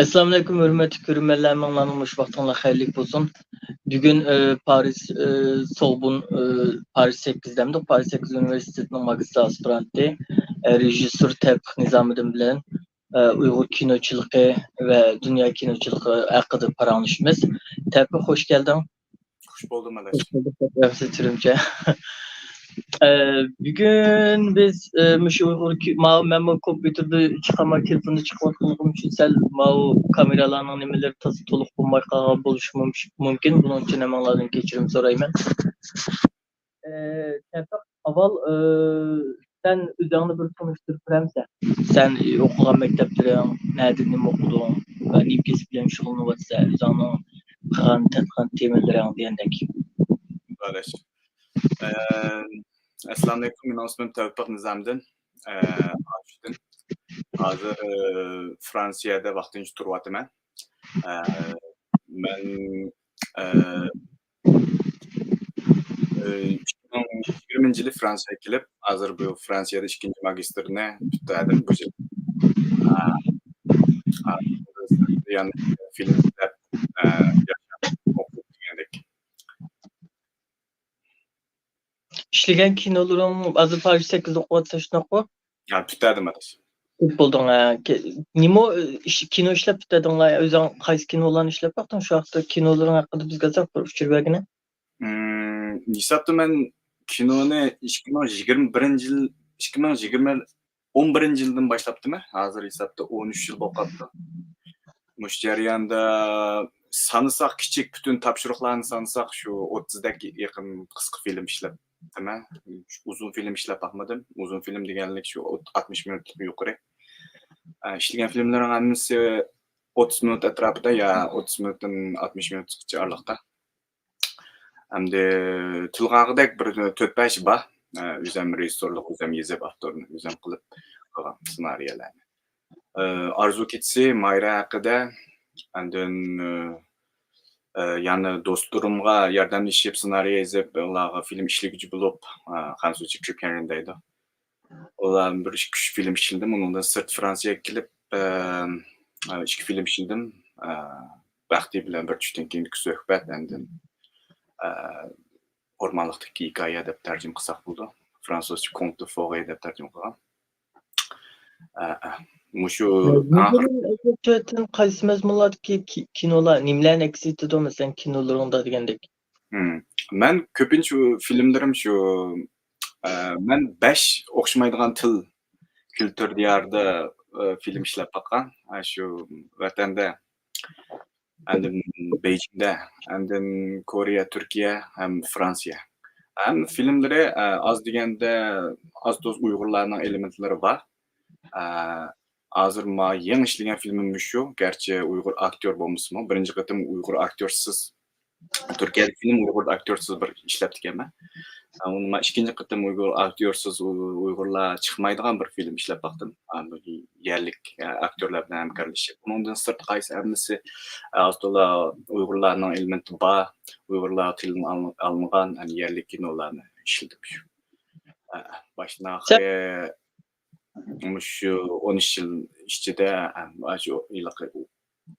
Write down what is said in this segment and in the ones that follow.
Assalamu alaykum hörmətli görürmənlər, mənglanılmış vaxtınla xeyirlik olsun. Bugün Paris Sorbonne Paris 8'demdir. Paris 8 Üniversitesi'nin magistr aspiranti rejissor Tevfik Nizamiddin bilen Uyghur kinoçılığı ve dünya kinoçılığı hakkında paranlaşmamız. Tevfik hoş geldin. Hoş buldum Adaş. Hoş bulduk. Tevfik Türümce. Bugün biz şu ben bu kompüterde çıkama telefonu çıkartmam için sel kameralarının nemeleri tası toluq bulmay qalan buluş mümkün. Bunun için hemenlardan geçirim sorayım. Tevfik, aval sen üzerine bir tanıştırıp veremsen. Sen okuyan mektepleri nerede ne okudun? Ben neyim kesip bilen şuğunu vatsa üzerine qalan tetqan temeleri diyendek. Adaş. Assalamu alaykum. Benim ismim Tevfik Nizamiddin. Hazır Fransiyada vaqtincha turyapman. Men 2020 yılı Fransiyaya kelib, hazır bu Fransiyada ikinci magistrni tutatdim bu yil. Yani filmler İşleyen kinolarım azı Paris 8'de okuvatsa şuna koy. Ya tutatdim Adaş. Buldun ha. Nimo kino işlep tutadın la. Özün qaysı kinolarını işlep baktın şu haqda kinoların hakkında bizga zap bir fikir bergine. Nisapta men kinoni 2011 yıldan başlaptım. Hazır hesapta 13 yıl bo'lib qoldi. Mush jarayonda sanısak kichik bütün topshiriqlarni sanısak şu 30'daki yaqin qisqa film ishlab, tamam. Uzun film ishlab baxmadim. Uzun film deganlik şu 60 minutlik yuqori. İşlegan filmlerin hammasi 30 minut atrofida ya 30 minutdan 60 minutgacha aralıqda. Hamda tilg'ag'idek bir 4-5 bor. O'zim rejissorlik, o'zim yozib, avtorni o'zim qilib qilgan ssenariylarni. Arzu ketsa Mayra haqida, andin yani do'stlarimga yordamlashib ssenariy yozib, ularga film ishlaguvchi bo'lib, Hansuchi Kirpyanindaydi. Ular bir 2 film ishildim, undan sırt Fransiyaga kelib, 2 film ishildim. Baxti bilan bir tushdan keyingi suhbat, andin Ormanlıqdaki hikoya deb tarjima qilsak bo'ldi. Fransuzcha Conte de Forêt deb tarjima qilgan. Mushu qaysi mazmunlardagi kinolar nimalarni aks etadi masalan kinolarida degandek. Men ko'pincha filmlarim shu men 5 o'xshamaydigan til kultur diyorida film ishlab baqqan. Shu vatanda andin Beijingda, andin Koreya, Turkiya ham Fransiya. Ham filmlari az deganda az to'z Uyg'urlarning elementlari bor. Hozir men yangi ishlagan filmim shu, garchi Uyg'ur aktyor bo'lmasmi, birinchi qatim Uyg'ur aktyorsiz Turkiyalik film Uyg'ur aktyorsiz bir ishlab ekanman. Uni men ikkinchi qatim Uyg'ur aktyorsiz Uyg'urlar chiqmaydigan bir film ishlab baqdim. Yerlik aktyorlar bilan hamkorlashib. Undan sirt qaysi hammasi aslida Uyg'urlarning elementi bor, Uyg'urlar tilini almagan yerlik kinolarni ishladim shu. Başına shu 13 yil ichida shu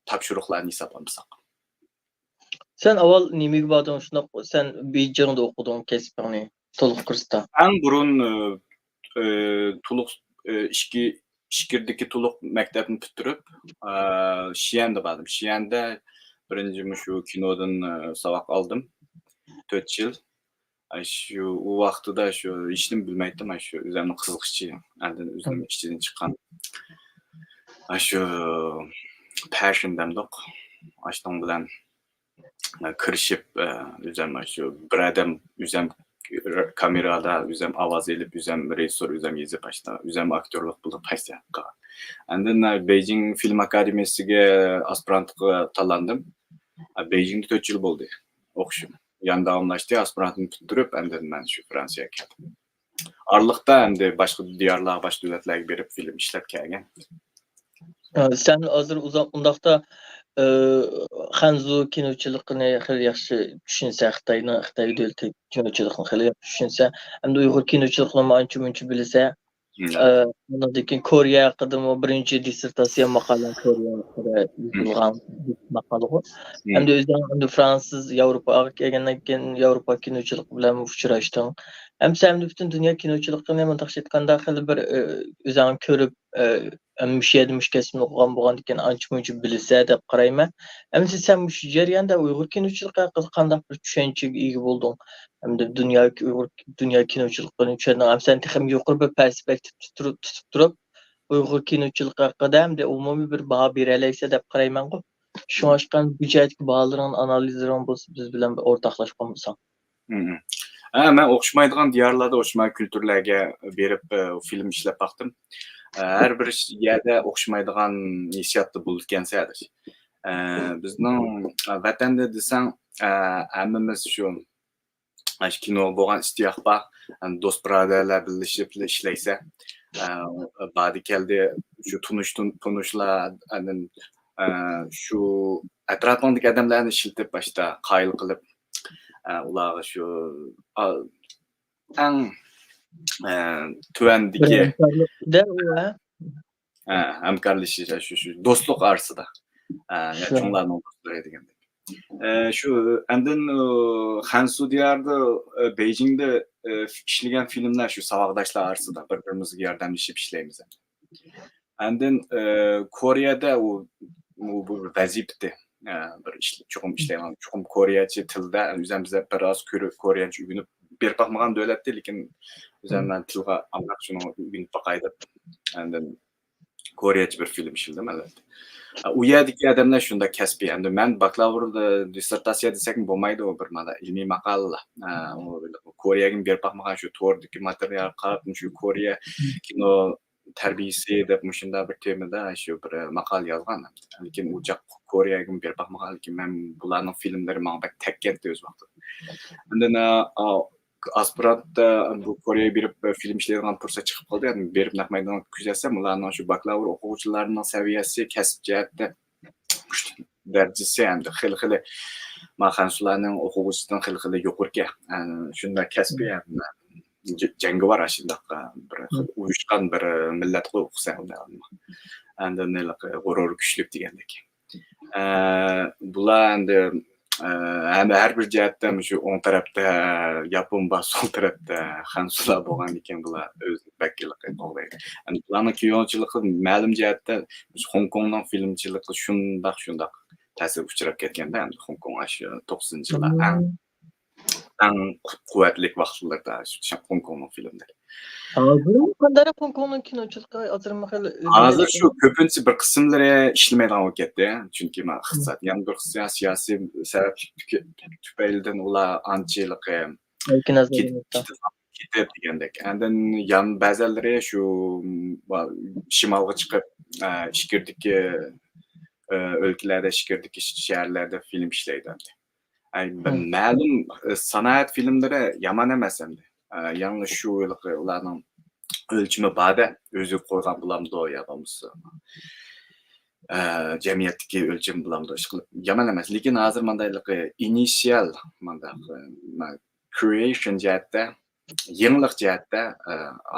topshiriqlarni hisoblasak. Sen avval nimaga bording shundoq? Sen Beijingda o'qiding kasbingni to'liq kursda. Eng burun to'liq ishkirdagi to'liq maktabni bitirib, Shiyanda bordim. Shiyanda birinchi shu kinodan saboq oldim. 4 yil. Shu u vaqtida shu hech nima bilmaydim, shu o'zimni qiziqishi, andin o'zim ichidan chiqqan. Shu passion demdik. Ashton bilan kirishib, o'zim shu bir odam o'zim kamerada, o'zim ovoz elib, o'zim rejissor, o'zim yozib ashta, o'zim aktyorlik qilib paysa qilgan. Andin Beijing Film Akademiyasiga aspirantga tanlandim. Beijingda 4 yil bo'ldi o'qishim. Yan davomlashdi, aspirantni bitirib, andin men shu Fransiyaga keldim. Aralıqda endi boshqa diyorlarga, boshqa davlatlarga berib film ishlab kelgan. Sen hozir undaqda Hanzu kinochiligini xil yaxshi tushunsa, Xitoy davlat kinochiligini xil yaxshi tushunsa, hamda Uyg'ur kinochiligini ancha-muncha bilsa, Bundan keyin Koreya haqida birinchi dissertasiya maqolam Koreya haqida yozilgan maqola bu. Hamda o'zim Fransız, Yevropaga kelgandan keyin Yevropa kinochilik bilan uchrashdim. Hamda butun dunyo kinochiligini mundaq aytganda xil bir o'zim ko'rib müşahede kesbini o'qigan bo'lgandan keyin ancha-muncha bilsa deb qarayman. Hamda sen shu jarayonda Uyg'ur kinochiligi haqida qanday bir tushunchaga ega bo'lding? Hamda dünya kinochiligini tushunding. Ham sen texim yuqori bir perspektivda tutib turib Uyg'ur kinochiligi haqida hamda umumiy bir baho bera olaysa deb qarayman-ku. Şuңa chiqqan bu jihatdagi baholarning analizlaring bo'lsa biz bilan o'rtoqlashgan bo'lsang. Men o'xshamaydigan diyorlarda o'xshamay kulturlarga berib film ishlab baqdim. Har bir yerda o'xshamaydigan hissiyotda bo'lgansiz. Bizning vatanda desang, hammamiz shu kino bo'lgan istiyoq bor. Do'st birodarlar birlashib ishlaysa, ba'di keldi shu tunishlar shu atrofingdagi odamlarni ishlatib boshda qoyil qilib ularga shu eng tuvandagi hamkorlashish shu do'stlik orasida cho'nglarning do'stlari degandek. Shu andin Hansu diyorda Beijingda ishlagan filmlar shu saboqdoshlar orasida bir-birimizga yordamlashib ishlaymiz. Andin Koreyada u vazifati bir cho'qim ishlayman. Cho'qim koreyacha tilda o'zimizda biroz koreyacha o'rganib berib baxmagan davlatda, lekin o'zimdan tilga aniq shuni o'rganib baqay deb andin koreyacha bir film ishladim albatta. U yerdagi odamlar shunda kasbiy. Endi men bakalavrda dissertatsiya desakmi bo'lmaydi, u bir mana ilmiy maqola. Koreyaga berib baxmagan shu to'rdagi material qarab, shu Koreya kino tarbiyasi deb shunda bir temada shu bir maqola yozgan. Lekin u joq Koreyaga berib baxmagan, lekin men bularning filmlari menga takkatdi o'z vaqtida. Endi aspirantda bu Koreyaga berib film ishlaydigan fursat chiqib qoldi. Endi berib naqmaydigan kuzatsam, ularning shu bakalavr o'quvchilarining saviyasi kasb jihatda darajasi endi xil-xil mahsulotlarning o'quvchisidan xil-xil yuqorga. Shunda kasbiy jangovar shundoq bir uyushgan bir millatga o'qisa endi nelik g'urur kuchli degandek. Bular endi har bir jihatdan shu o'ng tarafda Yapon va sol tarafda Hansular bo'lgan ekan, bular o'z vakillikni qo'llaydi. Endi bularning kinochiligi ma'lum jihatda Hong Kongning filmchiligi shundoq ta'sir uchrab ketganda, endi Hong Kong shu 90-yillar eng quvvatli vaqtlarda Hong Kongning filmlari. Qanday Hong Kongning kinochiligi hozir shu ko'pincha bir qismlari ishlamaydigan bo'lib ketdi, chunki men iqtisod, yana bir qismi siyosiy sabab tufaylidan ular anchalik ketib degandek. Endi yan ba'zilari shu shimolga chiqib ishkirdagi o'lkalarda, ishkirdagi shaharlarda film ishlaydi. Ma'lum sanoat filmlari yomon emas endi. Yalnız shu ularning o'lchimi ba'da o'zi qo'ygan bulamdo ya bo'lmasa jamiyatdagi o'lchim bulamdo ish qilib yomon emas, lekin hozir mandaylik initial creation jihatda yangilik jihatda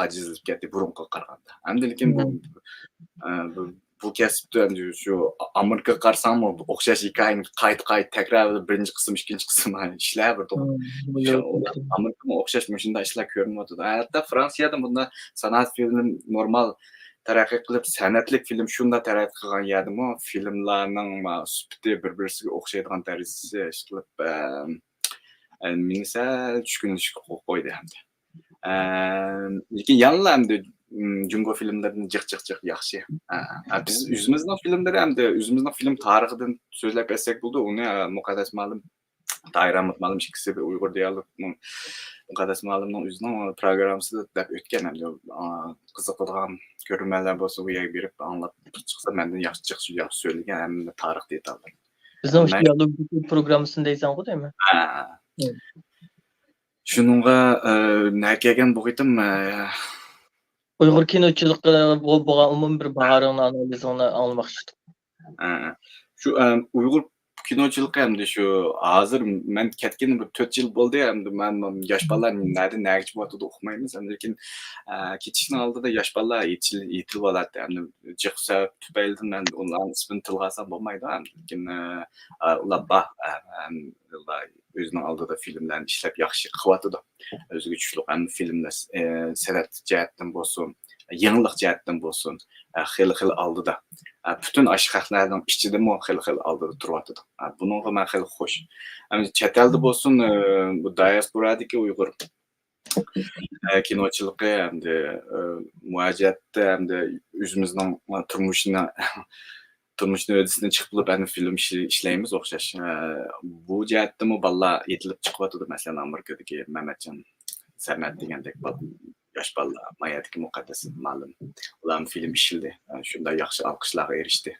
ojizlik ketdi burunga qaraganda. Endi lekin bu kasbda shu Amerika qarsam o'xshash hikoyani qayt takror birinchi qism, ikkinchi qism ishlar bir Amerika o'xshash shunday ishlar ko'rinyapti. Hatto Fransiyada bunda san'at filmi normal taraqqiy qilib, san'atlik film shunda taraqqiy qilgan yerdimi, filmlarning sifati bir-biriga o'xshaydigan darajasi ish qilib minsa tushkunlikka qo'ydi hamda. Lekin yanlar hamda Jungo filmlarining jiq yaxshi. Biz o'zimizning filmlari hamda o'zimizning film tarixidan so'zlab ketsak bo'ldi. Uni muqaddas ma'lum Tayramut ma'lum ikkisi Uyg'ur dialogning muqaddas ma'lumning o'zining programmasida deb o'tgan hamda qiziqadigan ko'rmalar bo'lsa u yerga berib anglab chiqsa mendan yaxshi so'zlagan hamda tarix detallar. Bizning dialog programmasini deysan-ku, deymi? Shuningga nakagan bo'g'itim Uyg'ur kinochiligi bo'lgan umumiy bir bahorini analizini olmoqchi. Shu Uyg'ur kinochilik hamda shu hozir men ketgan bir 4 yil bo'ldi hamda men yosh bolalar nega chiqyapti o'qimaymiz ham lekin ketishning oldida yosh bolalar yetilib oladi hamda jiqsa tufaylidan men ularni ismini tilga olsam bo'lmaydi ham lekin ular ular o'zining oldida filmlarni ishlab yaxshi qilyapti o'ziga tushliq ham filmlar san'at jihatdan bo'lsin yangilik jihatdan bo'lsin xil oldida bütün aşıqlarning ichidami xil oldida turyapti. Buningga men xil xush. Chet elda bo'lsin, bu diasporadagi Uyg'ur kinochiligi hamda muajjatda hamda o'zimizning turmushni o'disidan chiqib bo'lib ana film ishlaymiz o'xshash. Bu jihatdami bolalar yetilib chiqyapti, masalan Amerikadagi Mamatjon Samat degandek yosh bolalar mayatga muqaddas ma'lum. Ular film ishildi. Shunday yaxshi alqishlarga erishdi.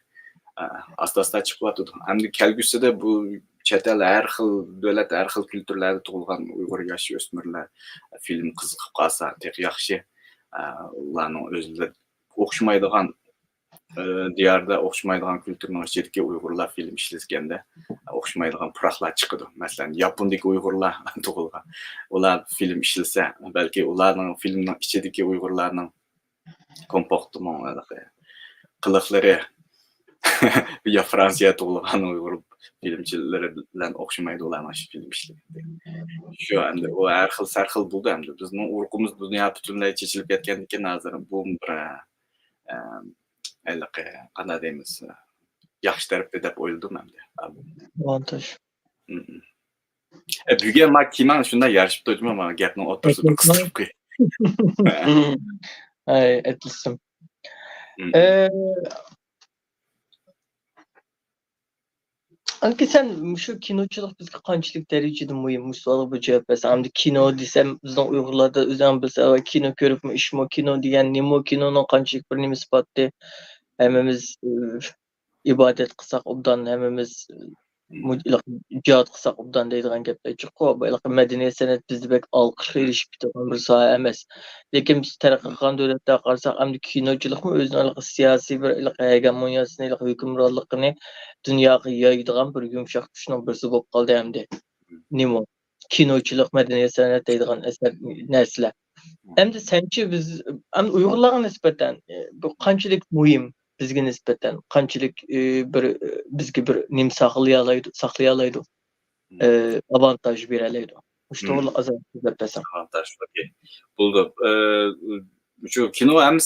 Asta-asta chiqyapti. Hamda kelgusida bu chet el har xil davlat, har xil kulturlarda tug'ilgan Uyg'ur yosh o'smirlar film qiziqib qolsa, yaxshi ularning o'zlari o'xshamaydigan diyorda o'xshamaydigan kulturning ichidagi Uyg'urlar film ishlaganda o'xshamaydigan puroqlar chiqadi. Masalan, Yapondagi Uyg'urlar tug'ilgan. Ular film ishlasa, balki ularning filmning ichidagi Uyg'urlarning komportmoni, qiliqlari ya Fransiya tug'ilgan Uyg'ur filmchilari bilan o'xshamaydi ularning film ishlaganda. Shu endi u har xil sarxil bo'ldi endi bizning urug'imiz dunyo butunlay chechilib ketgandan keyin hozir bu bir qanday deymiz yaxshi tarafda deb o'yladim endi. Avantaj. Bugun men kimman shunday yarashib turdim, men gapni o'tirib qisib qo'y. Ay, aytilsin. Anki sen şu kinochilik bizga qanchalik darajada muhim? Musolga bu javob bersan, hamda kino desam, bizning Uyg'urlarda o'zing bilsa, kino ko'ribmi, ishmi, kino degan nima, kinoning qanchalik bir nima sifatida hammamiz ibodat qilsak obdan, hammamiz jihad qilsak obdan deydigan gaplar chiqib, bu madaniyat san'at bizda bek olqishga erishib ketgan bir soha emas. Lekin biz taraqqiy qilgan davlatlarga qarasak, hamda kinochilikmi o'zining siyosiy bir hegemoniyasini, hukmronligini dunyoga yaydigan bir yumshoq kuchning birisi bo'lib qoldi hamda. Nima? Kinochilik, madaniyat san'at deydigan narsalar. Hamda senchi biz Uyg'urlarga nisbatan bu qanchalik muhim? Bizga nisbatan qanchalik bir bizga bir nim saqlay oladi, avantaj bera oladi. Shu avantaj bo'ldi. Shu kino ham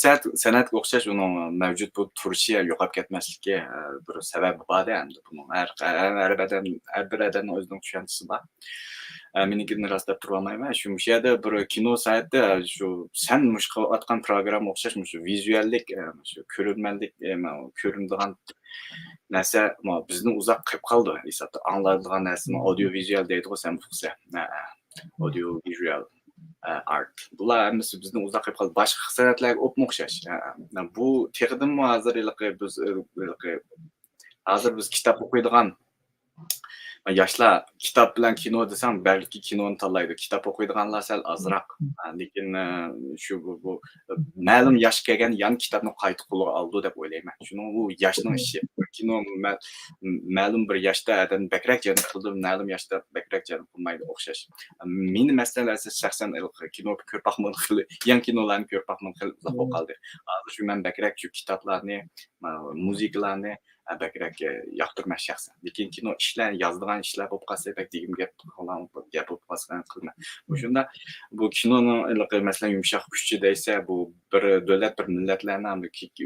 san'atga o'xshash uning mavjud bu turishi yo'qolib ketmasligiga bir sabab bor endi buning. Har bir odamning o'zining tushunchasi bor. Menikini rostlab turib olmayman. Shu yerda bir kino saytida shu sen mush qilayotgan programma o'xshash shu vizuallik, shu ko'rinmanlik, ko'rinadigan narsa bizni uzoq qilib qoldi. Hisobda anglaydigan narsani audio vizual deydi-ku sen bo'lsa. Audio visual art. Bular hammasi bizni uzoq qilib qoldi. Boshqa san'atlarga o'xshash. Bu texnikami hozir biz kitob o'qiydigan yoshlar kitob bilan kino desam, balki kinoni tanlaydi. Kitob o'qiydiganlar sal azroq. Lekin shu bu ma'lum yosh kelgan yan kitobni qayta qo'lga oldi deb o'ylayman. Shuning bu yoshning ishi. Kino ma'lum bir yoshda adam bakrak jalb qildi, ma'lum yoshda bakrak jalb qilmaydi o'xshash. Meni masalan shaxsan kino ko'rmoqman xili, yan kinolarni ko'rmoqman xili uzoq bo'lib qoldi. Hozir shu men bakrak shu kitoblarni, muzikalarni bakrak yoqtirman shaxsan. Lekin kino ishlar, yozadigan ishlar bo'lib qolsa, bak degim gap bo'lib qolsa qilma. Shunda bu kinoning masalan yumshoq kuchi deysa, bu bir davlat, bir millatlarning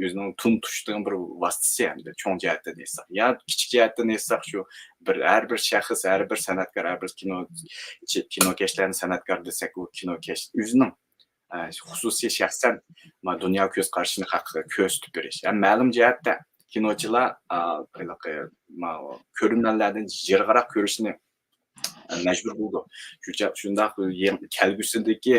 o'zining tun tushdigan bir vositasi hamda cho'ng jihatda deysa. Ya kichik jihatda deysa, shu bir har bir shaxs, har bir san'atkor, har bir kinokashlarning san'atkor desak, u kinokash o'zining xususiy shaxsan dunyo ko'z qarashini haqida ko'z tutib berish. Ma'lum jihatda kinochilar ko'ringanlardan jirg'iroq ko'rishni majbur bo'ldi. Shunday kelgusidagi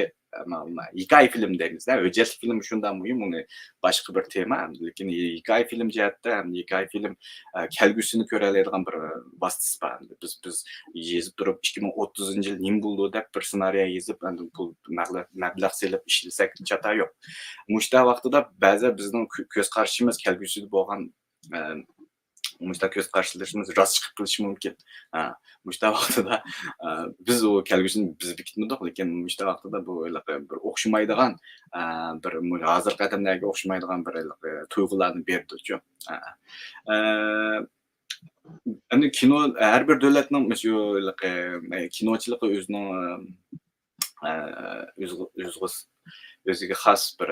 hikoya film deymiz. Hujjat film shundan muhim, uni boshqa bir tema, lekin hikoya film jihatda hikoya film kelgusini ko'ra oladigan bir vositasi bor. Biz yezib turib 2030-yil nim bo'ldi deb bir ssenariy yezib, pul mablag' selib ishlasak chata yo'q. Mushta vaqtida ba'zi bizning ko'z qarashimiz kelgusida bo'lgan Muşta göz karşılaşımız rast çıkıp kılışı mümkün. Muşta vaqtida biz o kelgüsün biz bitmedik, lekin muşta vaqtida bu bir o'xshamaydigan, bir hozirgi qadamlarga o'xshamaydigan bir tuyg'ularni berdi-ku. Endi kino har bir davlatning shu kinochiligi o'zining o'ziga xos bir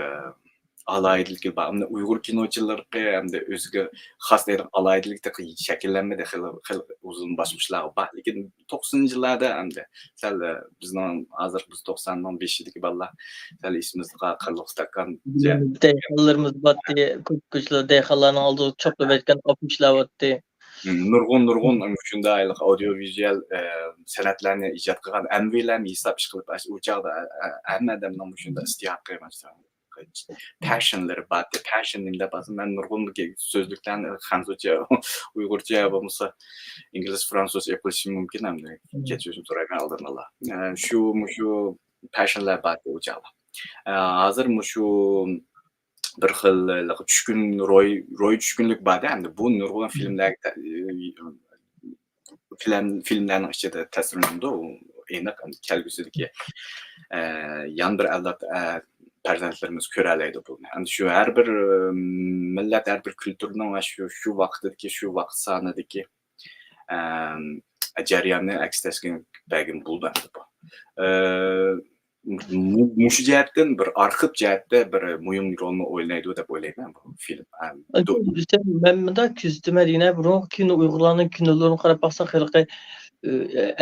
alayidligi bor. Hamda Uyg'ur kinochilariga hamda o'ziga xos deydigan alayidlikda shakllanmadi, xil uzun bosqichlar bor. Lekin 90-yillarda hamda sal bizning hozir biz 90ning 5-idagi bolalar sal esimizda qirliq stakkan Deyxanlarımız battı, ko'pchilik deyxanlarning oldida cho'qib aytgan afishlar batdı. nurg'un shundaylik audiovizual san'atlarni ijod qilgan MVlarni hisob qilib u chog'da hamma odamning shunda istiyoqi passionlari bor. Passion deb bazan men nurg'un so'zliklarni xanzucha, uyg'urcha bo'lmasa ingliz, fransuz o'qilishi mumkin hamda kechirishim so'ragan oldin Allah. Shu passionlar bor u chog'da. Hozir shu bir xil tushkun ro'y tushkunlik bor-da, hamda bu nurg'un filmlarning ichida tasvirlanadi. U aniq kelgusidagi yan bir avlod farzandlarimiz ko'ra oladi buni. Endi shu har bir millat, har bir kulturning va shu vaqtdagi, shu vaqt sonidagi jarayonni aks etgan bagim bo'ldi bu. Mushu jihatdan bir arxiv jihatda bir muhim rolni o'ynaydi deb o'ylayman bu film. Ben bunda küzdüm yine burun kino Uyg'urlarning kinolarini qarab baksak xalqi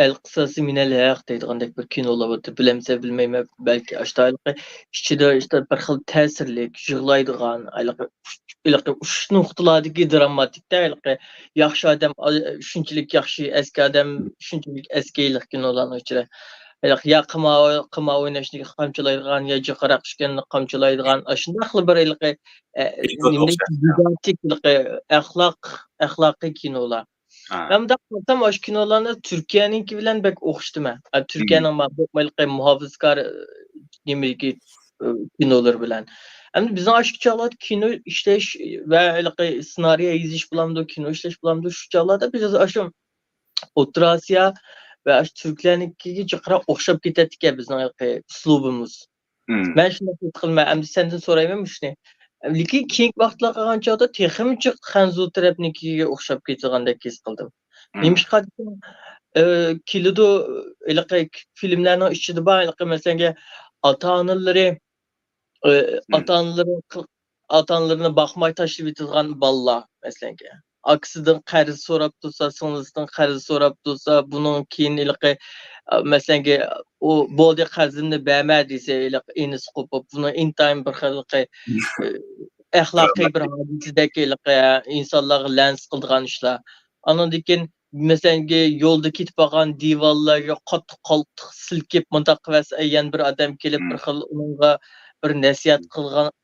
el qısası minel haq deydigandek bir kinolar var. Bilemse bilmeyme belki aşağılıqı içinde işte bir xil ta'sirlik, yig'laydigan, aylıqı uç nuqtalardagi dramatik deyilqi yaxshi adam shunchalik yaxshi, eski adam shunchalik eskilik kinolarning ichida ya qima o'ynashni qamchilaydigan, ya jiqaraq tushganni qamchilaydigan, shunday xil bir axloqiy kinolar. Ben de baksam aşk kinolarını Türkiye'ninki bilen pek okştum ben. Türkiye'nin muhafızkar nimeki kinolar bilen. Hem bizim aşk çağlar kino işleş ve senaryo yazış bulamdı, kino işleş bulamdı şu çağlarda biraz aşım Orta Asya ve aşk Türkiye'ninki çıkara okşap gittik ya bizim üslubumuz. Ben şunu kılma, hem senden sorayım ne? Lekin keyingi vaqtlar qolgan chog'da teximchi Xanzu tarafnikiga o'xshab ketgandek his qildim. Nemishqa kilido filmlarning ichida bor masalan ota-onalarini boqmay tashlab etilgan bolalar masalan aksidan qarz so'rab tursa, singlisidan qarz so'rab tursa, bunun keyin masalan o bo'ldi qarzimni berma desa, inisi qo'pib, buni intayin bir xil axloqiy bir hodisadagi insonlarga lans qildigan ishlar. Andan keyin masalan yo'lda ketib qolgan divorlarga qattiq qoltiq silkib mundaq qilsa, yan bir odam kelib bir xil unga bir nasihat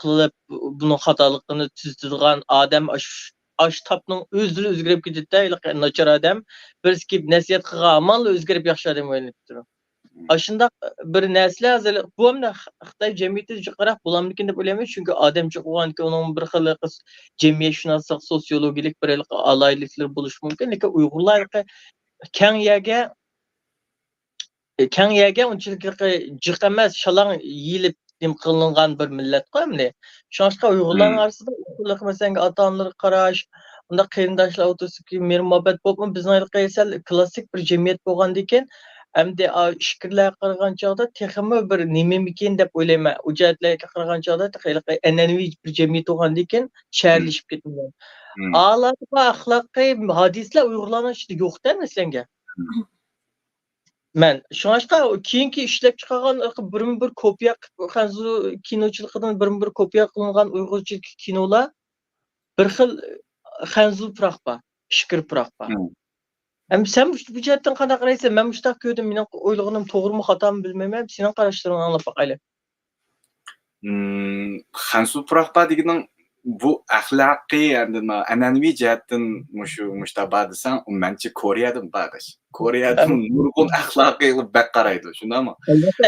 qilib, buni xatoligini tuzadigan odam aş tapның özünü özgürüp gidip nachar adam birisi kelib nasihat qilgan amal o'zgarib yaxshi odam o'ynab turib. Aşında bir nesli azal bu ham Xitoy jamiyatiga qarab bo'lamdikin deb o'ylayman, chunki odamcha bo'lganki uning bir xil jamiyatshunoslik, sosiologik bir alayliklar bo'lishi mumkin, lekin Uyg'urlar keng yerga unchalik jiq emas, shalang yeyilib qilingan bir millat qo'ymdi. Shunga Uyg'urlar orasida masalan ota-onalar qarash, unda qarindoshlar o'tirsa mer muhabbat bo'lib, bizning klassik bir jamiyat bo'lgandan keyin hamda fikrlarga qaragan chog'da texmi bir nimamikin deb o'ylayman. U jihatlarga qaragan chog'da an'anaviy bir jamiyat bo'lgandan keyin shaharlashib ketgan. Alati va axloqiy hadislar Uyg'urlarning ichida yo'q-da masalanga. Men shunga keyingi ishlab chiqargan bir kopiya Xanzu kinochiligidan bir kopiya qilingan Uyg'urcha kinolar bir xil Xanzu proqba, fikr proqba. Hem sen bu cihetten qanday qaraysan? Men mustaq ko'rdim, mening o'ylig'im to'g'rimi, xatomi bilmayman. Sening qarashlaringni anglab boqayli. Xanzu proqba deganing bu axloqiy endi an'anaviy jihatdan mushtabah desan, u mencha Koreyadan badish. Koreyadan nurg'un axloqiy bak qaraydi, shundami? Albatta,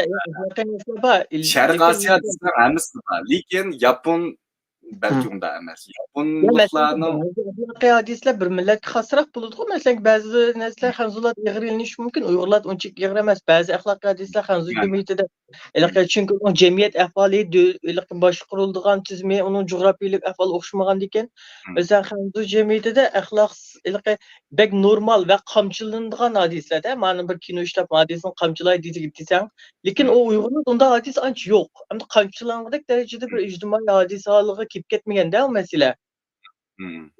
Sharq Osiyo desan hammasi bor. Lekin Yapon balki unda emas. Ya mesela Yaponliklarning bazı ahlakî hadisler bir milletke hasrak buludu. Mesela bazı nesler hanzulat yığırılmış mümkün. Uygurlar onçik yığıramaz. Bazı ahlakî hadisler hanzu yani, cemiyeti de çünkü o cemiyet ahvali başı kurulduğun tizmi onun coğrafiyalik ahval okşamagan diken. Mesela hanzu cemiyeti de ahlak bek normal ve kamçılandıgan hadisler de. Manın bir kino işlep hadisin kamçılay diyeceksen. Lekin o Uygurlar onda hadis anç yok. Hem de kamçılandık derecede bir ictimai hadis halığı kip ketmegen değil mesela.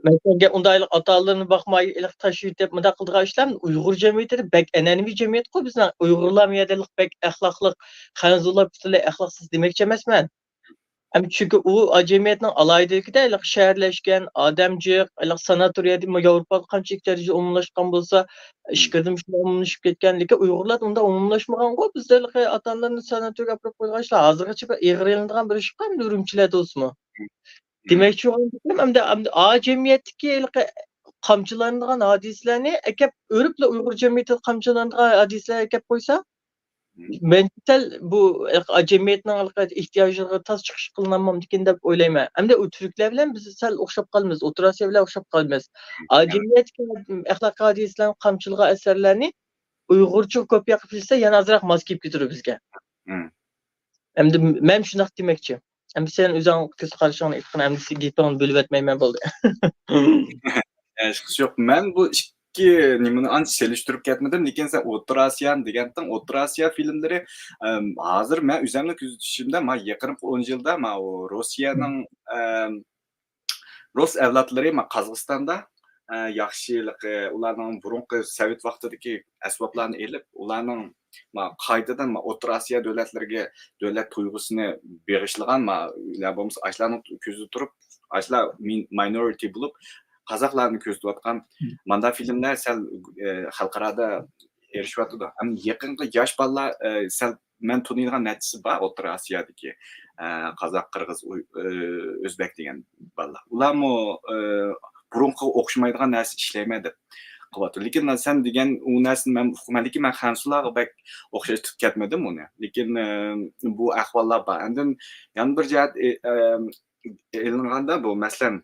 Mesela undaylık atalarını bakmayı ilk taşıyıp dep mıda kıldığı işlem Uygur cemiyeti bek enenevi cemiyet ko bizden Uygurlar miyadılık bek ahlaklık hanzular bütünle ahlaksız demekçe emasman. Hem çünkü o cemiyetin alaydaki de ilk şehirleşken adamcık ilk sanatoriya değil mi Avrupa kançık derece umumlaşkan bolsa işkirdim şuna umumlaşıp ketkenligi Uygurlar onda umumlaşmagan ko bizde ilk atalarının sanatoriya yapıp koygaçlar hazırgacha bir eğrilendiğin bir iş kan ürümçiler dostmu. Demek olan hem de A cemiyetdeki ilki kamçılandıran hadislerini ekep örüple Uygur cemiyeti kamçılandıran hadisler ekep koysa mental bu cemiyetinin ilki ihtiyacları tas çıkış kılınamam diken dep oylayman. Hem de o Türkler bilen biz sel okşap kalmaz. Oturasiya bilen okşap kalmaz. A cemiyetdeki ahlak hadislerin kamçılığa eserlerini Uygurca kopya kılsa yana azırak maskip götürür bizge. Hem de men şunak demekçi. Hem sen özün kız karşına itkin hem de gitmen bölüp etmeymen boldu. Yok, men bu ikki nimani ancha selishtirib ketmadim, lekin sen O'rta Osiyo deganding, O'rta Osiyo filmlari hozir men o'zimni kuzatishimda man yaqinqi 10 yilda man u Rossiyaning rus avlodlari man Qozog'istonda yaxshilik ularning burunqi Sovet vaqtidagi asboblarni elib, ularning qaytadan O'rta Osiyo davlatlariga davlat tuyg'usini bag'ishlagan ular bo'lmasa ashlarning ko'zida turib, ashlar minority bo'lib Qazoqlarni ko'rsatayotgan manda filmlar sal xalqarada erishyapti. Ham yaqinqi yosh bolalar sal men taniydigan natisi bor O'rta Osiyodagi qozoq, qirg'iz, o'zbek degan bolalar. Ularmi burunqi o'xshamaydigan narsa ishlaymaydi deb qilyapti. Lekin sen degan u narsani men lekin men Hansularga bak o'xshatib ketmadim uni. Lekin bu ahvollar bor. Endi yana bir jihat e'longanda bu masalan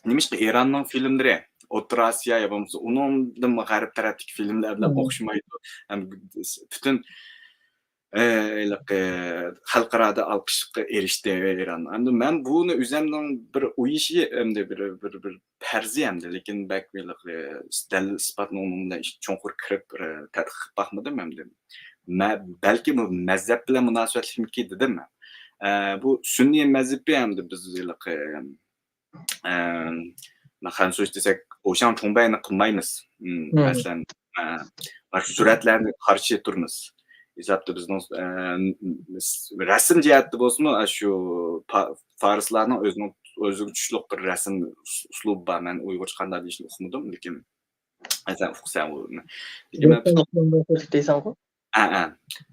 Nimishqa Eronning filmlari O'rta Osiyo ya bo'lmasa undan g'arb tarafdagi filmlar bilan o'xshamaydi. Butun xalqarada olqishga erishdi Eron. Endi men buni o'zimning bir o'yishi hamda bir farzi hamda lekin dalil isbotni bilan cho'nqur kirib tadqiq qilib bakmadim hamda. Balki bu mazhab bilan munosabatlikmiki dedim men. Bu sunniy mazhabi hamda biz Hanso'sh desak, o'shan cho'ngbayni qilmaymiz. Masalan, suratlarni qarshi turmiz. Hisobda bizning rasm jihati bo'lsin, shu farislarning o'ziga tushliq bir rasm uslubi bor. Men uyg'urcha qanday deyishni uqmadim, lekin aytsam uqsam uni.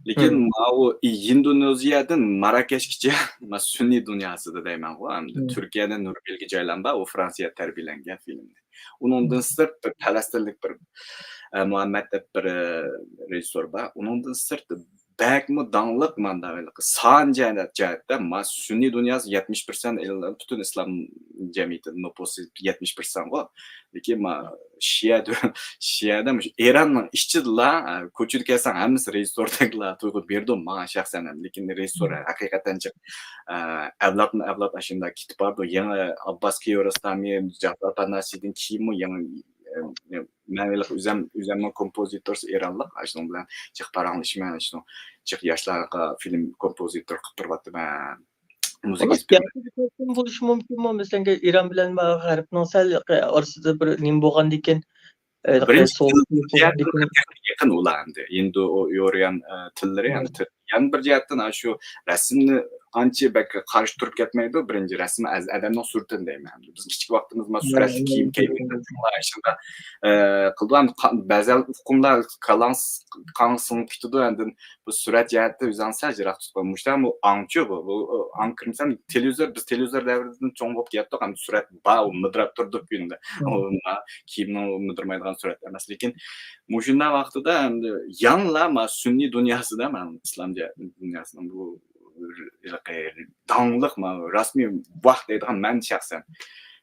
Lekin u Indoneziyadan Marokashgacha sunniy dunyosida deyman hamda Turkiyadan Nurbilga joylangan, u Fransiya tarbiyalangan film. Uningdan sirt falastinlik bir Muhammad deb bir rejissor bor. Uningdan sirt bakmi dangliq manda son jihatda sunniy dunyosi 70% butun islom jamiyati nupusi 70% bor. Lekin Shiyada Eronning ishchida ko'chirib kelsam hammasi rejissordagilar to'g'ri berdim men shaxsan, lekin rejissor haqiqatan avlod ashunda ketib bordi. Yangi Abbas Kiarostami, Jafar Panasidin kiyimi yangi men o'zimning kompozitor Eronlik ashun bilan chiq paranglashman, ashun chiq yoshlarga film kompozitor qilib turyapman. Muzika bo'lishi mumkinmi? Masalan, Eron bilan G'arbning sal orasida bir nim bo'lgan ekan. Yaqin ular endi yo'rgan tillari yana bir jihatdan shu rasmni ancha qarshi turib ketmaydi. Birinchi rasm odamning suratini deyman. Biz kichik vaqtimizda suratli kiyim kiyganda shunda qilgan ba'zan hukmlar qansin ketdi endi bu surat jihati o'zansa jiroq tutgan. Mushtam bu angchi bu angkrimsan televizor biz televizor davridan cho'ng bo'lib ketdik. Ham surat ba midrab turdi kunda. Kiyimni midirmaydigan suratlar emas, lekin mushunda vaqtida endi yanla sunniy dunyosida men islom dunyosining bu dаңlıq rasmiy vaqt deydigan men şahsen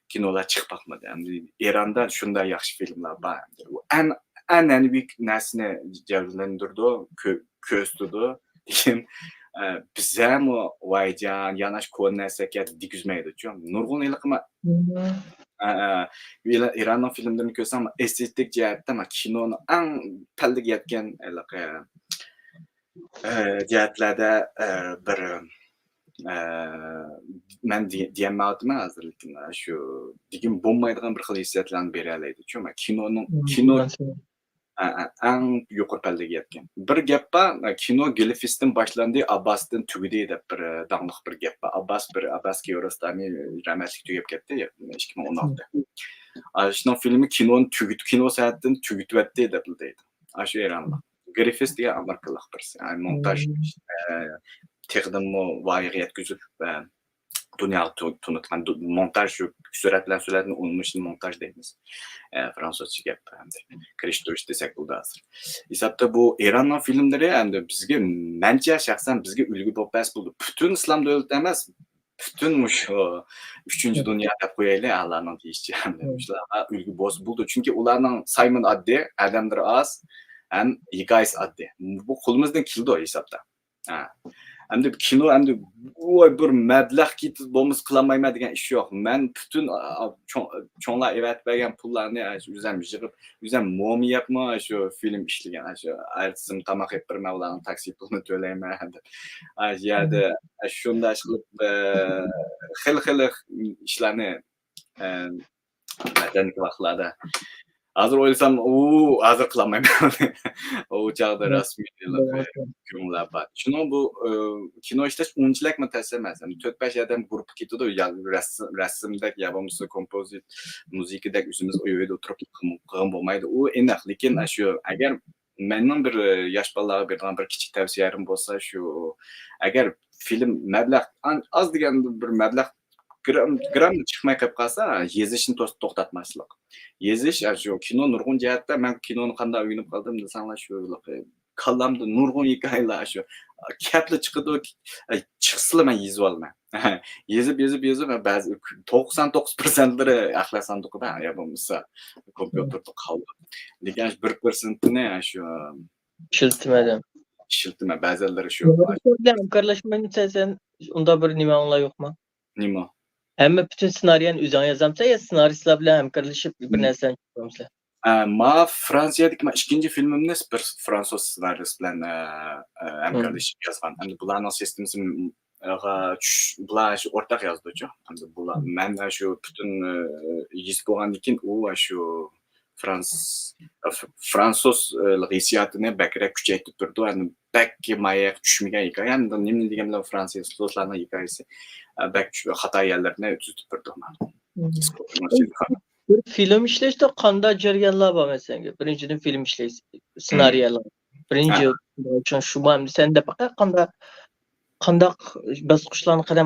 kinolar chiqib bakmadı. Yani İran'da şunda yaxshi filmler var. O an'anaviy narsani javlandirdi, ko'rsatdi. Lekin biz ham vayjan, yanash ko'n narsaga digizmaydi. Nurg'un ilqima İran'ın filmlerini ko'rsam estetik jihatdan kinoni eng palliga yetgan jihatlarda bir men diyemeydim hazırlıkın şu digim bo'lmaydigan bir xil hissiyotlarni bera oladi. Chunki kino eng yuqori pallaga yetgan. Bir gap bor, kino Gelfestdan boshlandi, Abbasdan tugadi deb bir danglik bir gap bor. Abbas Kiarostami rahmatli tugab ketdi 2016. Shunun filmi kino soatdan tugatdi deb deydi. Shu Eronda. Gelfest degan amerikalik birisi. Montaj texnimmo voyaga yetkazib dunyoga tunutgan montaj suratlarni unumishni montaj deymiz. Fransuzcha gap hamda kirishtish desak bo'ladi hozir. Hisobda bu Eronning filmlari hamda bizga mencha shaxsan bizga ulgu bo'lib bas bo'ldi. Butun islom davlati emas, butun shu 3-dunyo deb qo'yaylik Allohning deyishicha hamda shularga ulgu bo'ldi. Chunki ularning Simon oddiy, odamlar oz, ham hikoyasi oddiy. Bu qo'limizdan keldi hisobda. Hem de kino hem de bir meblag ketib bo'lmas qilolmayman degan ish yo'q. Men butun cho'nglar evet bergan pullarni o'zim yig'ib, o'zim mo'mi yapma shu film ishlagan. Shu artsim tamoq yeb berma ularning taksi pulini to'layman deb. Yerda shunday qilib xil ishlarni madaniy vaqtlarda hozir o'ylasam, hozir qilolmayman. O chog'da rasmiy ko'ngillar bor. Shuni bu kino ishlash unchalik mutassil emas. 4-5 odam guruh ketadi, rasmdek ya bo'lmasa kompozit, muzikadek o'zimiz u yerda o'tirib qilgan bo'lmaydi. U aniq, lekin shu agar mening bir yosh bolalarga bergan bir kichik tavsiyalarim bo'lsa, shu agar film mablag' az degan bir mablag' gram chiqmay qolib qolsa, yezishni to'xtatmaslik. Yezish shu kino nurg'un jihatda men kinoni qanday o'ynab qoldim desanglar shu kallamda nurg'un hikoyalar shu kapli chiqadi, chiqsizlar men yezib olman. Yezib ba'zi 99%lari axlat sanduqida ya bo'lmasa kompyuterda qoldi. Lekin 1%ni shu ishiltma ba'zilari shu. Hamkorlashmayni sen unda bir nima anglar yo'qmi? Nima? Hamma bütün senaryoni o'zing yozamsan ya senaristlar bilan hamkorlashib bir narsani chiqaramsan. Ma Fransiyadagi ikkinchi filmimni bir fransuz ssenarist bilan hamkorlashib yozgan. Endi bularning sistemasi bular shu o'rtaq yozdi-ku. Endi bular men shu butun yozib bo'lgandan keyin u shu fransuz hissiyotini bakrak kuchaytirib turdi. Endi bakki mayak tushmagan hikoya. Endi nima deganlar fransuz so'zlarning hikoyasi bak xato yerlarni tuzitib turdi. Bir film ishlashda qanday jarayonlar bor masalan? Birinchidan film ishlaysiz, ssenariylar. Birinchi uchun shu ham senda faqat qanday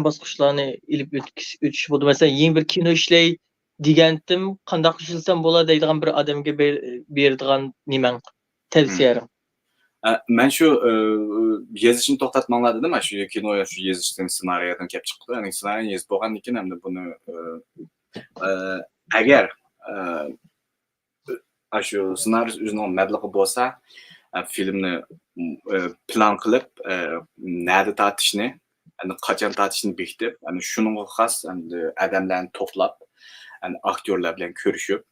bosqichlarni ilib o'tish bo'ldi. Masalan, yangi bir kino ishlay degandim, qanday qilsam bo'ladi deydigan bir odamga beradigan nimang tavsiyalaring. Men shu yozishni to'xtatmanglar dedim, shu kino shu yozishdan ssenariydan kelib chiqdi. Ya'ni ssenariyni yozib bo'lgandan keyin hamda buni agar shu ssenarist o'zining mablag'i bo'lsa, filmni plan qilib, nada tortishni, qachon tortishni bekitib, shuningga xos odamlarni to'plab, aktyorlar bilan ko'rishib,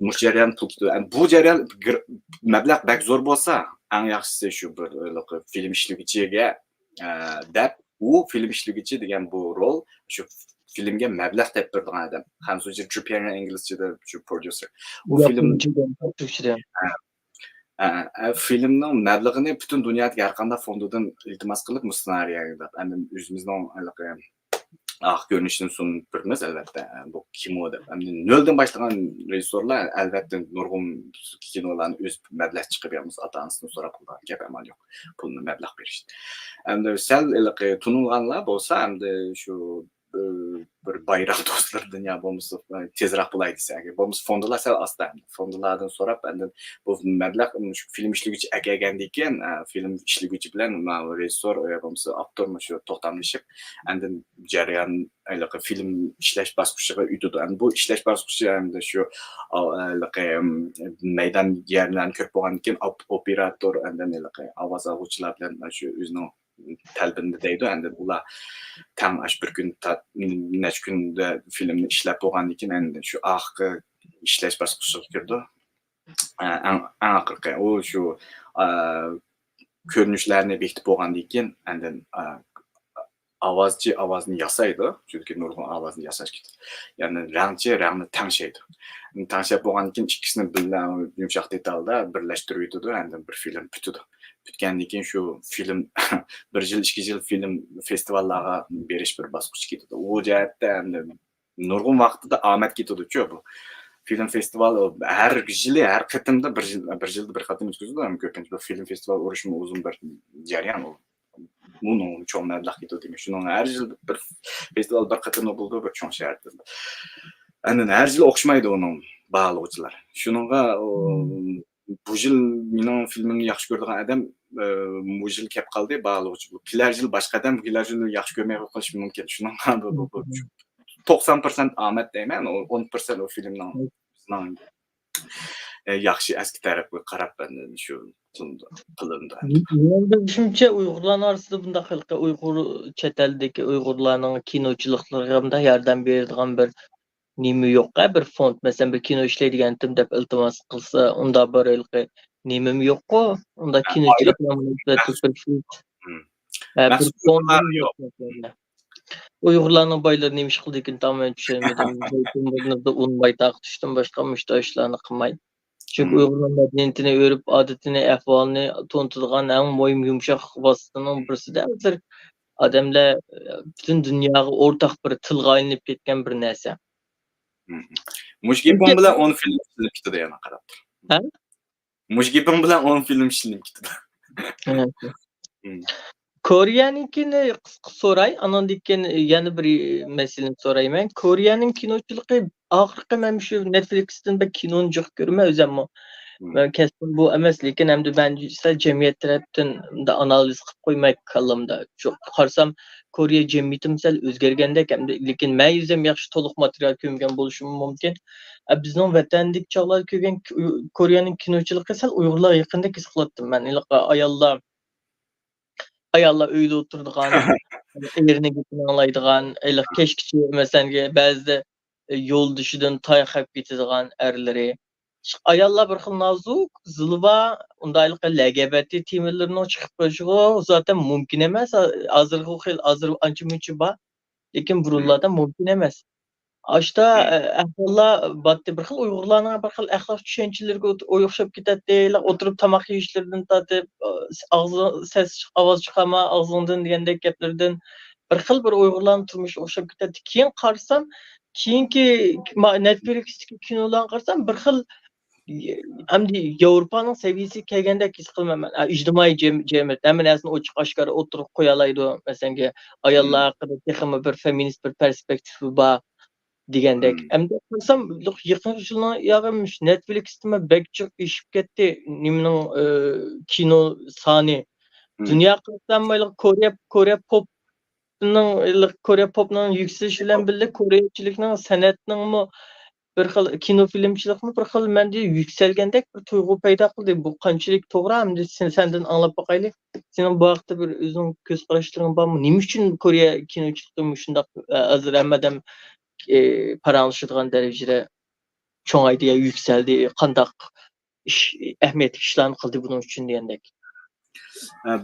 mush jarayon bu jarayon mablag' bak zo'r bo'lsa, eng yaxshisi shu bir film ishlagichiga deb u film ishlagichi degan bu rol shu filmga mablag' deb turgan odam. Hamso'zi Japan inglizchada shu producer. U filmning mablag'ini butun dunyodagi har qanday fondidan iltimos qilib ssenariyga endi o'zimizning ko'rinishini sunib turibmiz albatta. Bu kino deb. Endi noldan boshlagan rejissyorlar albatta nurg'un kinolarni o'z mablag' chiqib beramiz, ota-onasidan so'rab qilgan gap amal yo'q. Pulni mablag' berish. Endi sal tunilganlar bo'lsa, endi shu bir bayrak dostlardan ya bo'lmasa tezroq bo'lay desa agar bo'lmasa fondalar sal asta fondalardan so'rab endi bu mablag' shu film ishlaguvchi aka ekandan keyin film ishlaguvchi bilan rejissor bo'lmasa aktor shu to'xtamlashib endi jarayon film ishlash bosqichiga o'tadi. Endi bu ishlash bosqichi endi shu maydon yerlarni ko'rib bo'lgandan keyin operator endi ovoz oluvchilar bilan shu o'zining talbini deydi endi ular tam bir kun necha kunda filmni ishlab bo'lgandan keyin endi shu oxirgi ishlash bosqichiga kirdi. Eng oxirgi u shu ko'rinishlarni bekitib bo'lgandan keyin endi ovozchi ovozni yasaydi, chunki nurg'un ovozni yasash kerak. Ya'ni rangchi rangni tangshaydi. Tangshab bo'lgandan keyin ikkisini birga yumshoq detalda birlashtirib yutadi, endi bir film bitadi. Bitgandan keyin shu film 1 yil, 2 yil film festivallarga berish bir bosqich ketadi. U jihatda endi nurg'un vaqtida omad ketadi-ku bu. Film festival har yili, har qatimda bir yilda bir qatim o'tkaziladi. Ko'pincha bu film festival urishmi uzun bir jarayon u. Bunu cho'ng mablag' ketadi. Shuning har yil bir festival bir qatimda bo'ldi, bir cho'ng shaharda. Endi har yil o'xshamaydi uning bog'lovchilar. Shuningga bu yil mening filmimni yaxshi ko'radigan odam bu yil kelib qoldi bog'lovchi. Kelar yil boshqa odam kelar yil yaxshi ko'rmay qolishi mumkin. Shuningga 90% omad deyman, 10% o filmning yaxshi eski tarafga qarab shu qilindi. Benim düşünce Uygurlar arasında bunda halka Uygur çeteldeki Uygurlarının kinoçılıklarında yardım berdiğin bir nimi yok ya bir fond mesela bir kino işleydiğin timde iltimas kılsa onda böyle nimim yok o onda kinoçılıklarında bir fond bir fond yok mesela. Uygurlarning boyları neymiş qildikin tamamen tushunmadim. Zeytinlarni un baytaq tushdim boshqa mushta ishlarni qilmay. Çünkü Uygurlar medeniyetini örüp adetini, ahvalini to'ntadigan eng mo'yim yumshoq vositaning birisida hozir odamlar butun dunyoga o'rtaq bir tilga aylanib ketgan bir narsa. Mushgipon bilan 10 film ishlanib ketadi yana qarab. Ha? Mushgipon bilan 10 film ishlanib ketadi. Koreyanınkini qisqa so'ray, andan keyin yana bir masalani so'rayman. Koreyaning kinochiligi oxirgi men shu Netflix'dan bir kinoni jo'q ko'rman o'zim. Ben kestim bu emas, lekin hamda ben jamiyat tarafdan da analiz qilib qo'ymay kallamda. Çok qarsam Koreya jamiyati misal o'zgargandek hamda lekin men o'zim yaxshi to'liq material ko'rgan bo'lishim mumkin. Bizning vatandik chog'lar ko'rgan Koreyaning kinochiligi sal Uyg'urlarga yaqindek his qilyaptim men. Ayollar uyda oturduğun, eline gitini anlaydıgan, keşkçi mesela bazı yol dışıdan tayyip gittiğin erleri. Ayollar bir xil nazuk, zılva, undaylık LGBT temelerine çıkıp koşuyor, zaten mümkün emas. Hazır anca mümkün ba, lekin burunlardan mümkün emas. Aşta ahvallar battı bir xil Uygurlarning bir xil axloq tushunchalarga o'xshab ketadi. O'tirib tamoq yeyishlardan tortib, ses ovoz chiqarma, og'zingdan degandek gaplardan bir xil bir Uygurlarning turmushi o'xshab ketadi. Keyin qarsam, keyingi Netflix'dagi kinolarga qarsam bir xil hamda Yevropaning saviyasiga kelgandek his qilaman. Ijtimoiy jamiyat hamma narsani ochiq oshkora o'tirib qo'ya oladi. Masalan, ayollar haqida texmi bir feminist bir perspektivi bor. Degandek. Endi qarsam yaqin yillar yog'imish Netflix'da bekchiq ishib ketdi. Nimaning kino soni. Dunyo qarsam Kore popning yükselishi bilan birga Koreyachilikning san'atining bir xil kino filmchilikmi bir xil menda yuksalgandek bir tuyg'u paydo qildi. Bu qanchalik to'g'ri hamda sendan anglab boqaylik. Sening bu haqda bir o'zing ko'z qarashlaring bormi? Nima uchun Koreya kinochiligi shunday hozir hammadan paranlaşıdığan derecede çoğun aydıya yükseldi, qandaq ehmiyetli işlerini qildi bunun üçün diyendek.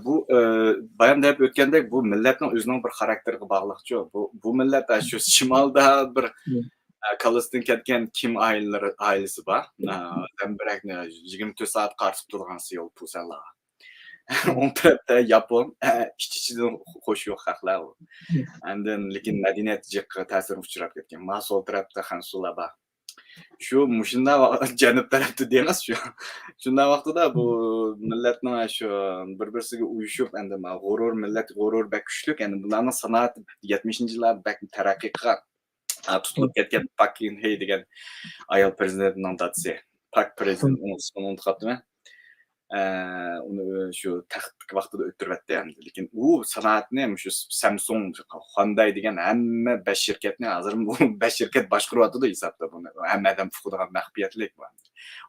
Bu bayan deb o'tgandek bu millatning o'zining bir xarakteriga bog'liqchi. Bu millat shu shimolda bir Kalasdan ketgan Kim ailesi bor. Zambirakni 24 soat qarsib turgan Seul Pusanlar. On tarafda Yapon, ichidan qo'shiq haqlar. Lekin madaniyat jiqqa ta'sir uchrab ketgan. Mas'ul tarafda Hansulaba. Şu muşunda Janub tarafta demas şu. Şunda vaqtida bu millatning shu bir-birisiga uyushib endi g'urur millat g'urur bak kuchlik endi bularning sanoati 70-yillarda bak taraqqiy qilgan. Tutilib ketgan Pak Geun-hye degan ayol prezidentning dadasi. Pak prezident uni ismini unutib qolibdiman. Uni shu taxt vaqtida o'ttiryapti endi. Lekin u sanoatni shu Samsung, Hyundai degan hamma 5 shirkatni hozir bu 5 shirkat boshqaryapti hisobda buni. Hammadan fuqaroga maxfiyatlik bor.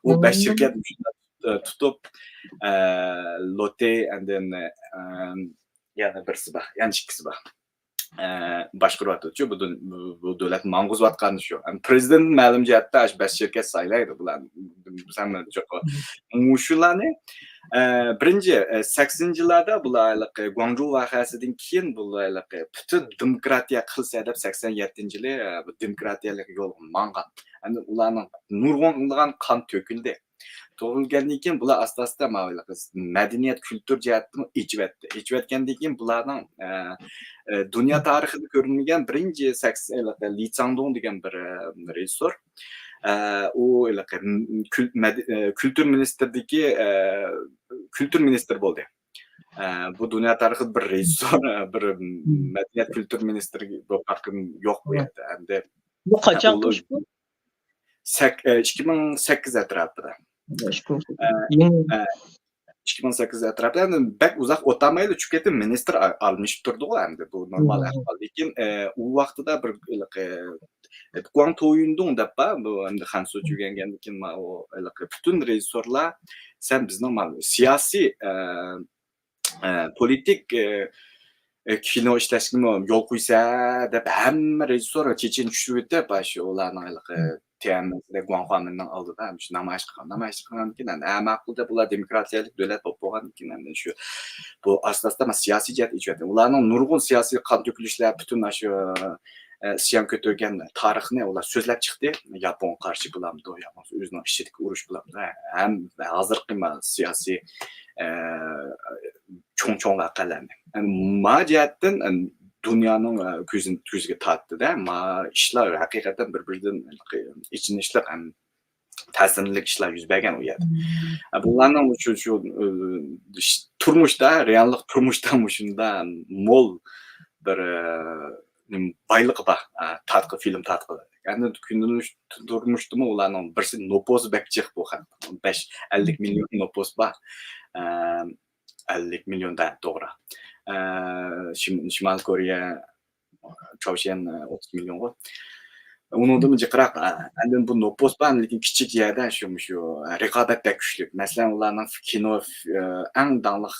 U 5 shirkat tutib Lotte and then yana birisi bor, yana ikkisi bor. Boshqaryapti. Bu davlat mang'uzayotgani shu. Prezident ma'lum jihatda 5 shirkat saylaydi bular. Hamma jo'qa. Mushularni birinchi 80-yillarda bularlik Guangzhou voqeasidan keyin bularlik butun demokratiya qilsa deb 87-yili bu demokratiyalik yo'l mangan. Endi ularning nurg'unlagan qon to'kildi. To'g'ilgandan keyin bular asta-asta madaniyat, kultur jihatdan ichvatgandan keyin bularning dunyo tarixida ko'rilmagan birinchi Li Changdong degan bir rejissor u kultur ministrdagi kultur ministri bo'ldi. Bu dunyo tarixida bir rejissor, bir madaniyat kultur ministri bu haqqim yo'q bu yerda. Endi Bu qachon qilish bu? 2008 atrofida. 2008 atrofida endi bak uzoq o'tamaydi chunki ministr almashib turdi endi bu normal ahvol. Lekin u vaqtida bir Guangtoyundong deb bu endi Hansu jugangandan keyin o butun rejissorlar sen bizning siyosiy politik kino ishlashga yo'l qo'ysa deb hamma rejissor chechen tushib o'tib shu ularning teatrda Guangxuaminning oldida shu namoyish qilgan keyin ma'qulda bular demokratiyalik davlat bo'lib qolgan keyin shu bu asosda siyosiy jihat ijod ularning nurg'un siyosiy qon to'kilishlar butun shu isyon ko'targan tarixni ular so'zlab chiqdi. Yapon qarshi bulamdi, Yapon o'zining ishidagi urush bulamdi. Ham hozirgi siyosiy cho'ng voqealarni. Majatdan dunyoning ko'ziga tortdi-da. Ishlar haqiqatan bir-biridan ichini ishlar ham ta'sirli ishlar yuz bergan u yerda. Bularning shu turmushda, reallik turmushda shunda mo'l bir baylığı var. Film tatlı. Yani günümüz durmuştu mu ulanın birisi nopos bekçik bu kadar. 50 milyon nopos var. 50 milyondan doğru. Şimal Kore, Çavşen 30 milyon var. Onun da mı cıkırak? Yani bu nopos var. Lekin küçük yerden şu rekabet de güçlü. Mesela ulanın kino en danlık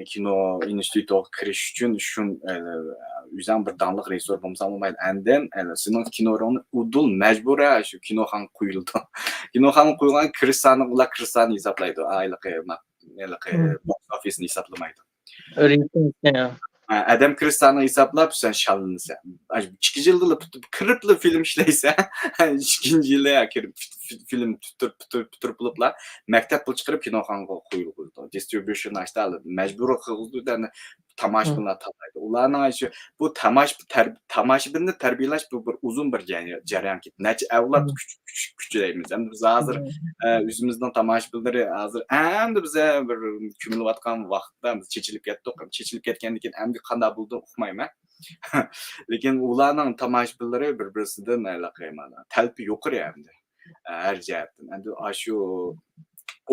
kino institutuna kirish uchun shun o'zing bir danliq rejissor bo'lsam bo'lmaydi. Andan sening kinoringni udul majbura shu kinoxon qo'yildi. Kinoxon qo'ygan kirish soni ular kirish soni hisoblaydi. Box office'ni hisoblamaydi. Adam kirish soni hisoblab sen shallansan. 2 yilda kiribli film ishlaysa, 2 yilda kirib film tuturib bo'liblar. Maktab pul chiqarib kinoxonga qo'yildi. Distribution ashtal majbur qildi. Tomoshabinlar tanlaydi. Ularning shu bu tomoshabinni tarbiyalash bu bir uzun bir jarayon. Necha avlod kuchlaymiz. Endi biz hozir o'zimizning tomoshabinlari hozir endi biz bir ko'milayotgan vaqtda biz chechilib ketdik. Chechilib ketgandan keyin endi qanday bo'ldi uqmayman. Lekin ularning tomoshabinlari bir-birisidan talpi yuqori endi. Her jihatdan. Endi shu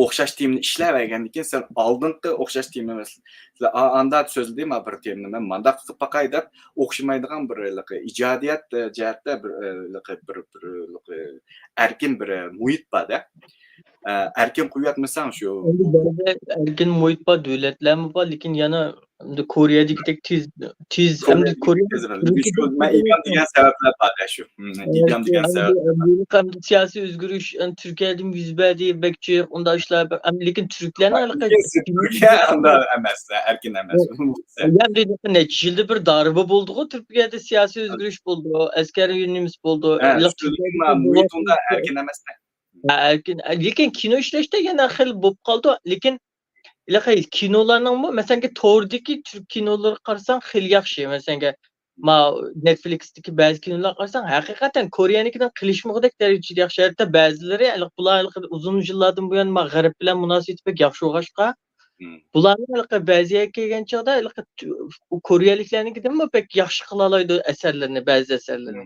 o'xshash temni ishlavergandan keyin sen oldingi o'xshash temni mesela anda so'zladim bir temni men manda qilib baqay deb o'xshamaydigan bir ijodiyat jihatda bir erkin bir muhit borda. Erkin qo'yatmasang shu erkin muhit bor, davlatlarmi bor, lekin yana Kore'dagidek tez endi men ilgam degan sabablar bor shu. İlgam degan sabab. Siyosiy o'zgarish Turkiyadan yuz berdi, bekchi unda ishlar lekin turklarning aloqasi Turkiya unda emas, erkin emas. Endi necha yilda bir darba bo'ldi-ku Turkiyada siyosiy o'zgarish bo'ldi, askariy yunimiz bo'ldi. Muhitunda erkin emas. Erkin lekin kino ishlashda yana xil bo'lib qoldi, lekin kinolarning mesela to'rdagi turk kinolari qarasang xil yaxshi. Mesela Ma Netflix'teki ba'zi kinolar qarasan, haqiqatan Koreyanikiden qilishmoqdek darajada yaxshi. Hatta ba'zilari bular uzun yillardan buyon ma g'arb bilan munosabati pek yaxshi bo'lg'achqa, bularni ba'ziga kelgan chog'da Koreyaliklarnikidan pek yaxshi qila oladi asarlarni, ba'zi asarlarni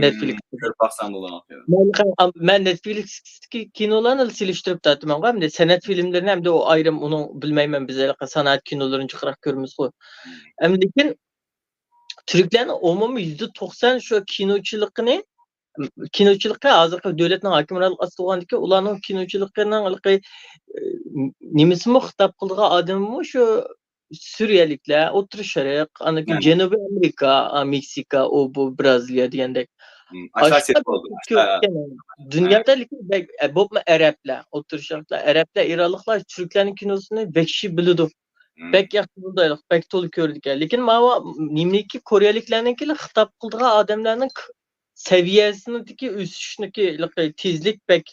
Netflix'da. Ko'rib baqsan bo'ladi. Ben Netflix'teki kinolarni silishtirib tartibman. Hem de sanat filmlerini hem de o ayrım onu bilmeymen bize sanat kinolarını çıkarak görmüş o. Hem lekin Türklerin umumiy %90 şu kinochilikqa hozirgi davlatning hokimiyati ostida bo'lgandan ularning kinochiligining nimasimi xitob qilgan odammi shu Suriyaliklar, O'rta Sharq, Janubiy Amerika, Meksika, o bu Braziliya degandek. Asosiy bo'ldi. Dunyoda bo'pmi arablar, O'rta Sharqlar, arablar, ironliklar Turklarning kinosini bekshi biladi. Pek yaxshi bo'ldi, pek to'liq ko'rdik. Lekin mana nimniki Koreyaliklarnikilar xitob qilgan odamlarning saviyasindagi o'sishniki tezlik pek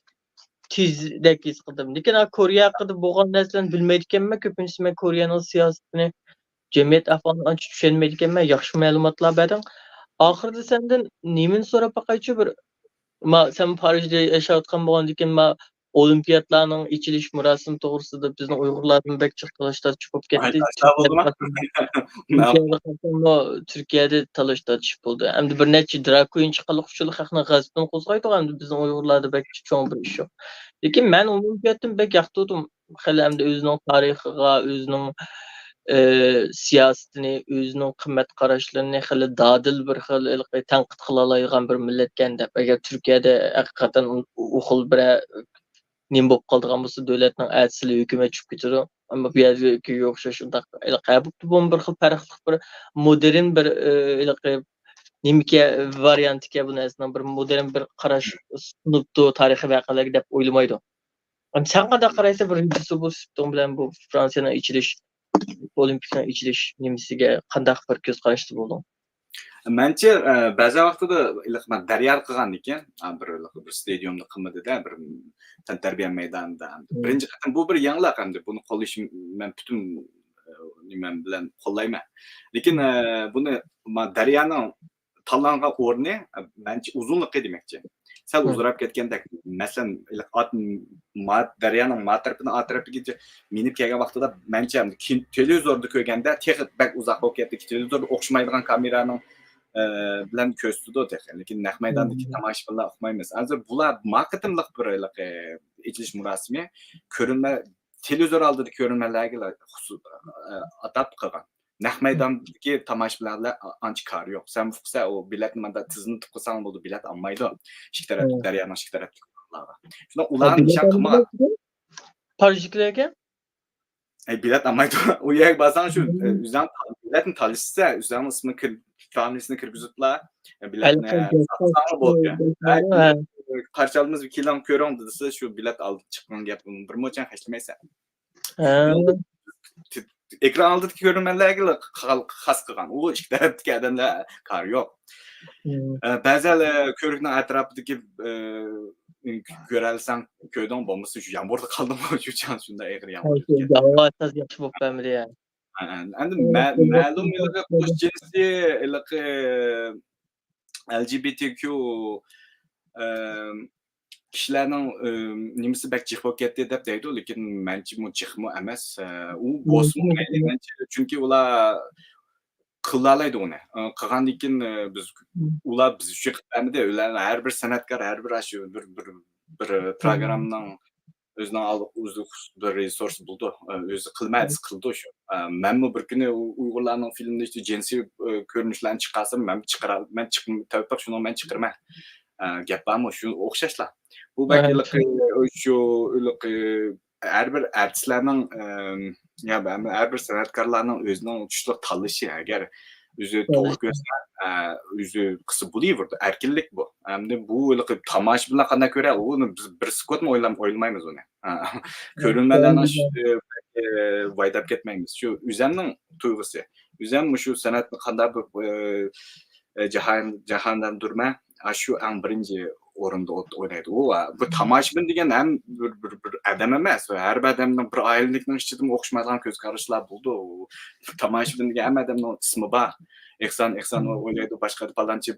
tezdek his qildim. Lekin Koreya haqida bo'lgan narsalarni bilmaydiganman, ko'pincha men Koreyaning siyosatini, jamiyat ahvolini ancha tushunmaydiganman, yaxshi ma'lumotlar berdim. Oxirida sendan nimani so'rab boqaychi bir sen Parijda yashayotgan bo'lgandan keyin olimpiyatlarning ichilish murosimi to'g'risida bizning Uyg'urlarning bek chiqilishlar chiqib ketdi. Turkiyada talash tortish bo'ldi. Hamda bir necha drag o'yinchi qiliqchilik haqini g'azbdan qo'zg'aydi, hamda bizning Uyg'urlarda bek cho'ng bir ish yo'q. Lekin men olimpiyatni bek yoqtirdim. Hali hamda o'zining tarixiga, o'zining siyosatini, o'zining qimmat qarashlarini hali dadil bir xil tanqid qila oladigan bir millatgan deb. Agar Turkiyada haqiqatan u xil bir nim bo'lib qoldigan bo'lsa davlatning asli hukumat tushib ketadi. Ammo bu yerga o'xshash undaq bu bir xil farqli bir modern bir nimga variantiga bu narsaning bir modern bir qarash sunubdi tarixiy voqealarga deb o'ylamaydi. Sen qanday qaraysan bir bu bilan bu Fransiyaning ichilish olimpikning ichilish nimasiga qanday bir ko'z qarashda bo'lding? Menimcha ba'zi vaqtida men daryar qilgandan keyin bir stadionda qilmadida bir tantarbiya maydonida birinchi qatam bu bir yangilik hamda buni qo'llashim men butun nimam bilan qo'llayman. Lekin buni daryoning tanlangan o'rni menimcha uzunligi demakchi. Sal uzrab ketgandek, masalan, daryoning ma tarafidan a tarafiga minib kelgan vaqtida menimcha televizorda ko'rganda texnik bak uzoq bo'lib ketdi. Televizorda o'xshamaydigan kameraning bilan ko'z tutdi, lekin naq maydondagi tomoshabinlar o'xmaymiz. Hozir bular marketinglik bir ichilish murosimi ko'rinma televizor oldida ko'rinmalarga atab qilgan. Naq maydondagi tomoshabinlar ancha kar yo'q. Sen fuqsa o biletni manda tizimni tıqqısang bo'ldi, bilet olmaydi. Ikki taraf daryoning ikki tarafida. Shunda ularni nishon qilmagan. Parijliklarga bilet olmaydi. U yerga basan shu o'zdan biletni tanishsa, o'zdan ismini familiyasini kirgiziblar. Biletni bo'ldi. Qarşalımız bir kilam ko'ring desa shu bilet olib chiqqan gap bir mo'chan hashlamaysan. Ekran oldidagi ko'rinmalarga xas qilgan. U ikki tarafdagi odamlar kar yo'q. Ba'zan ko'rikning atrofidagi ko'ralsan ko'rding bo'lmasa shu yomg'irda qoldimi shu chan shunday eg'ir yomg'ir. Havo yaxshi bo'lib qolmadi ya. Endi ma'lum qo'sh jinsi LGBTQ kishilarning nimasi bak jiq bo'lib ketdi deb deydi, lekin menimcha bu jiqmi emas. U bo'lsin menimcha, chunki ular qiloladi uni. Qilgandan keyin biz ular biz uchun qilmadi. Ular har bir san'atkor, har bir shu bir programmaning o'zining o'zi bir resurs bo'ldi. O'zi qildi shu. Menmi bir kuni Uyg'urlarning filmida işte jinsiy ko'rinishlarni chiqarsam, men tavba shuni men chiqarman. Gap bormi shu o'xshashlar. Bu vakillik shu har bir artistlarning har bir san'atkorlarning o'zining tushliq tanlashi agar o'zi to'g'ri ko'rsa o'zi qilsa bo'laverdi. Erkinlik bu. Hamda bu tomoshabinlar qanday ko'radi, uni biz bir sekundmi o'ylamaymiz uni. Ko'rinmalarni vaydab ketmaymiz. Shu o'zimning tuyg'usi. O'zim shu san'atni qanday bir jahondan durma shu eng birinchi o'rinda o'ynaydi. Bu tomoshabin degan ham bir odam emas. Har bir odamning bir oilalikning ichida o'xshamaydigan ko'z qarashlar bo'ldi. Tomoshabin degan hamma odamning ismi bor. Ehson o'ylaydi, boshqa palonchi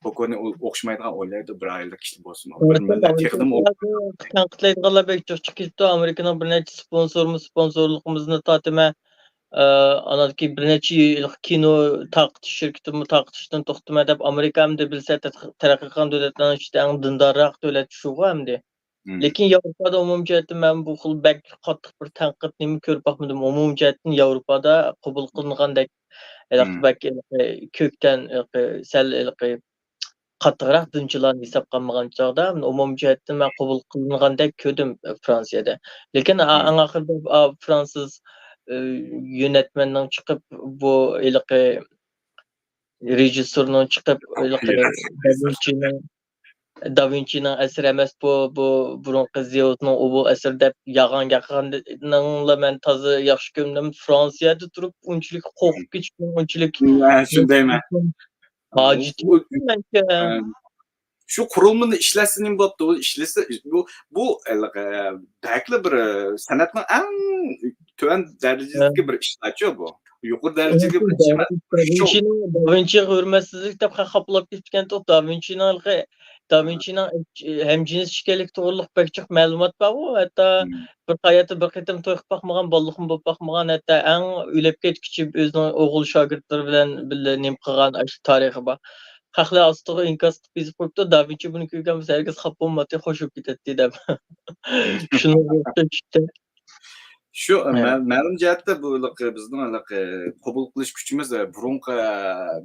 Pokoni o'xshamaydigan o'ylaydi, bir oilalik kishi bo'lsin. Bir millat texnim tanqidlaydiganlar bek chiqib ketdi. Amerikaning bir necha sponsorligimizni tatime anadaki bir necha yil kino taqtish shirkatimi taqtishdan to'xtama deb Amerika hamda bilsa taraqqiy qilgan davlatlarning ichida eng dindorroq davlat shu hamda. Lekin Yevropada umumjihatdan men bu xil bak qattiq bir tanqidni ko'rib baxmadim. Umumjihatdan Yevropada qabul qilingandek bak ko'kdan sal qattiqroq dinchilarni hisob qilmagan chog'da umumjihatdan men qabul qilingandek ko'rdim Fransiyada. Lekin eng oxirida fransuz yönetmenning chiqib bu rejissyorning chiqib Da Vinci'nin əsəri emas bu burunqi Zeus'un o bu əsər deb yağan qaqanla mən tazı yaxşı gördüm. Fransiyada turub unçilik qo'rqib ketdim, unçilik shundayman. Hacit menki. Shu qurilmani ishlasa nima bo'pti? U ishlasa bu dakli bir san'atning eng tuvan darajadagi bir ishlachu bu. Yuqori darajadagi bir ish emas. Da Vinci hurmatsizlik deb xaplab ketgan to'q Da Vinci'nin hemcins şikelik to'g'riliq pek çok ma'lumot bor. Hatta bir hayatı bir qitim to'yib baxmagan, bolluqim bo'lib baxmagan, hatta eng o'lib ketkichi o'zining o'g'il shogirdlari bilan birga nim qilgan tarixi bor. Xalqlar ostiga inkas qilib qo'yibdi. Da Vinci buni ko'rgan bo'lsa, herkes xafa bo'lmadi, xo'shib ketadi deb. Shuni o'qitishdi. Shu ma'lum jihatda bu bizning qabul qilish kuchimiz burunqi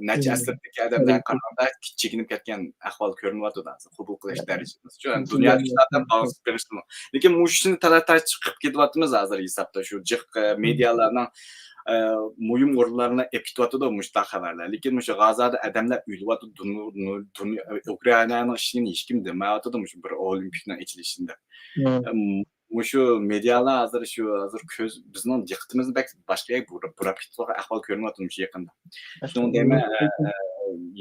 necha asrdagi odamlarga qaraganda chekinib ketgan ahvol ko'rinyapti. Qabul qilish darajamiz. Shu dunyodagilardan ba'zi berishdi. Lekin mushuni talata chiqib ketyapmiz hozir hisobda shu jiq medialarning muhim o'rinlarni epityapti mushta xabarlar. Lekin shu G'azada odamlar o'lyapti, Ukrainaning ishini hech kim demayapti, shu bir olimpikning ichilishida. Şu medialar hozir ko'z bizning diqqatimizni boshqa burab ketgan ahvol ko'rinyapti yaqinda. Shuni deyman,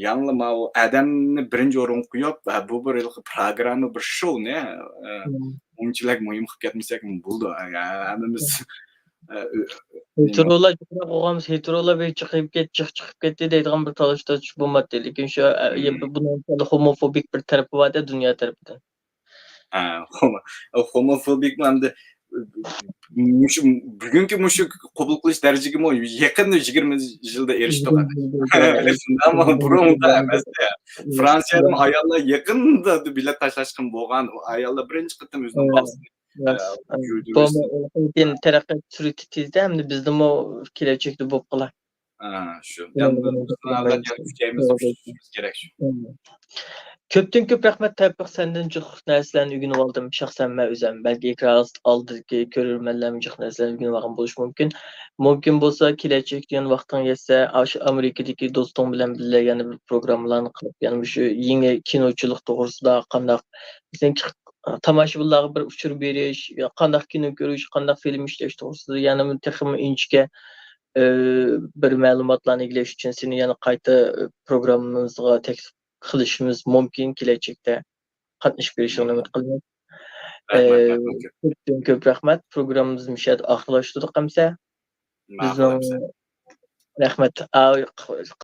ya'ni ma odamni birinchi o'ringa qo'yib, bu bir programma, bir show ne, unchalik muhim qilib ketmasak bo'ldi. Hammamiz heterolar chiqib ketdi deydigan bir talash bo'lmadi. Lekin shu bundan homofobik bir tarafi bor dunyo tarafidan. Homofobik hamda bugungi mushu qabul qilish darajasiga yaqin 20 yilda erishdik. Ammo burunda emas. Fransiyada ayollar yaqinda bilet tashlashgan bo'lgan, ayollar birinchi qitim o'zining bolasini bu taraqqiyot sur'ati tezda hamda bizning kelajakda bo'lib qolar. Shu. Kerak shu. Köpten köp rahmet tabiq senden çok narsalarni öğrenip aldım. Şahsen ben özüm. Belki ekran aldıki görürmenlerim çok narsalarni öğrenip algan bo'lishi mumkin. Mumkin bo'lsa kelajak diyen vaqting yetsa, Amerikadagi do'sting bilan birga yana bir programmalarni qilib, yana shu yangi kinochilik to'g'risida qanday sen tomoshabinlarga bir uchur berish, qanday kino ko'rish, qanday film ishlash to'g'risida yana texnik inchga bir ma'lumotlarni egallash uchun seni yana qayta programmamizga taklif qilishimiz mumkin kelajakda qatnashib berishini umid qilaman. Ko'p rahmat. Programmamizni oxirlashtirdik hamsa. Bizning rahmat.